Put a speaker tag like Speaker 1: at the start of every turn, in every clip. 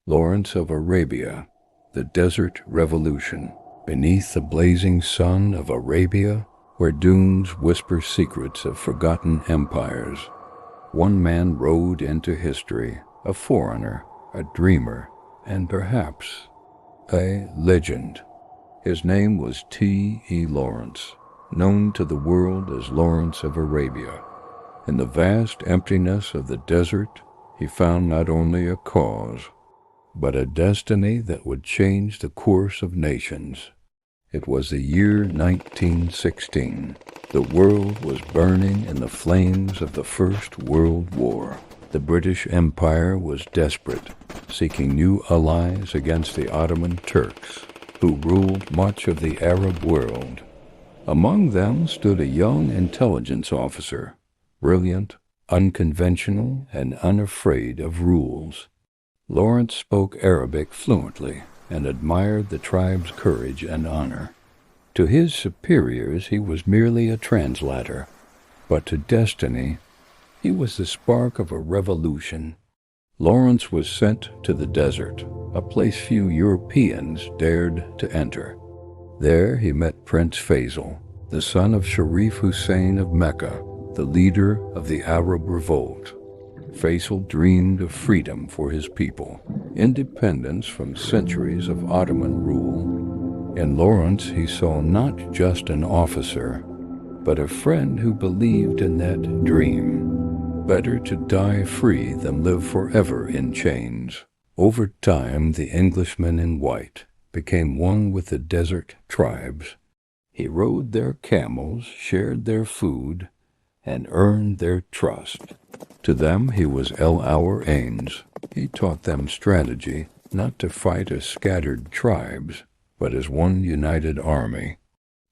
Speaker 1: Lawrence of Arabia, the Desert Revolution. Beneath the blazing sun of Arabia, where dunes whisper secrets of forgotten empires, one man rode into history, a foreigner, a dreamer, and perhaps a legend. His name was T.E. Lawrence, known to the world as Lawrence of Arabia. In the vast emptiness of the desert, he found not only a cause, but a destiny that would change the course of nations. It was the year 1916. The world was burning in the flames of the First World War. The British Empire was desperate, seeking new allies against the Ottoman Turks, who ruled much of the Arab world. Among them stood a young intelligence officer, brilliant, unconventional, and unafraid of rules. Lawrence spoke Arabic fluently and admired the tribe's courage and honor. To his superiors he was merely a translator, but to destiny he was the spark of a revolution. Lawrence was sent to the desert, a place few Europeans dared to enter. There he met Prince Faisal, the son of Sharif Hussein of Mecca, the leader of the Arab Revolt. Faisal dreamed of freedom for his people, independence from centuries of Ottoman rule. In Lawrence he saw not just an officer, but a friend who believed in that dream. Better to die free than live forever in chains. Over time, the Englishman in white became one with the desert tribes. He rode their camels, shared their food, and earned their trust. To them he was El Ains. He taught them strategy, not to fight as scattered tribes, but as one united army.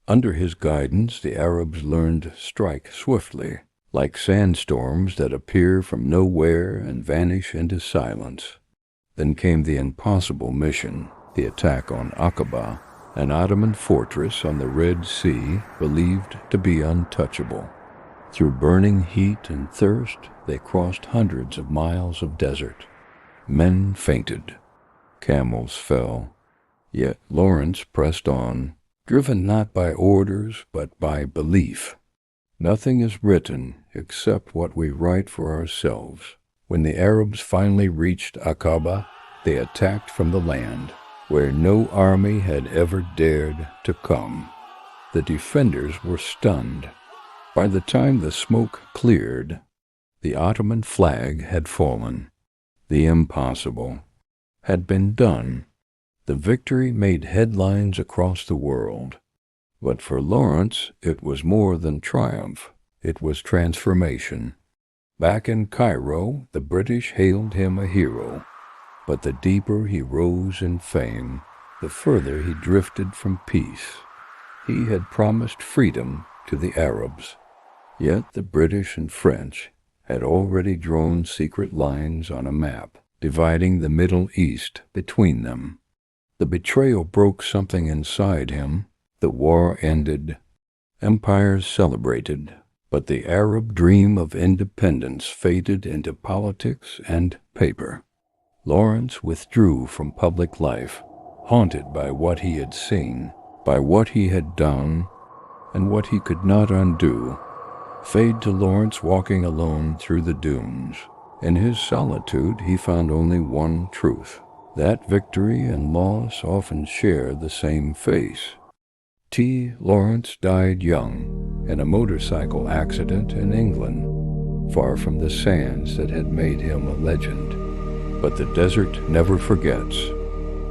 Speaker 1: Under his guidance, the Arabs learned to strike swiftly, like sandstorms that appear from nowhere and vanish into silence. Then came the impossible mission, the attack on Aqaba, an Ottoman fortress on the Red Sea believed to be untouchable. Through burning heat and thirst, they crossed hundreds of miles of desert. Men fainted. Camels fell. Yet Lawrence pressed on, driven not by orders but by belief. Nothing is written except what we write for ourselves. When the Arabs finally reached Aqaba, they attacked from the land, where no army had ever dared to come. The defenders were stunned. By the time the smoke cleared, the Ottoman flag had fallen. The impossible had been done. The victory made headlines across the world. But for Lawrence, it was more than triumph. It was transformation. Back in Cairo, the British hailed him a hero. But the deeper he rose in fame, the further he drifted from peace. He had promised freedom to the Arabs. Yet the British and French had already drawn secret lines on a map, dividing the Middle East between them. The betrayal broke something inside him. The war ended. Empires celebrated, but the Arab dream of independence faded into politics and paper. Lawrence withdrew from public life, haunted by what he had seen, by what he had done, and what he could not undo. Fade to Lawrence walking alone through the dunes. In his solitude he found only one truth, that victory and loss often share the same face. T. Lawrence died young in a motorcycle accident in England, far from the sands that had made him a legend. But the desert never forgets.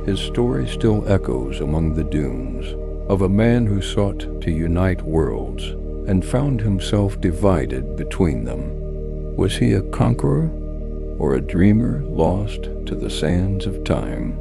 Speaker 1: His story still echoes among the dunes, of a man who sought to unite worlds and found himself divided between them. Was he a conqueror or a dreamer lost to the sands of time?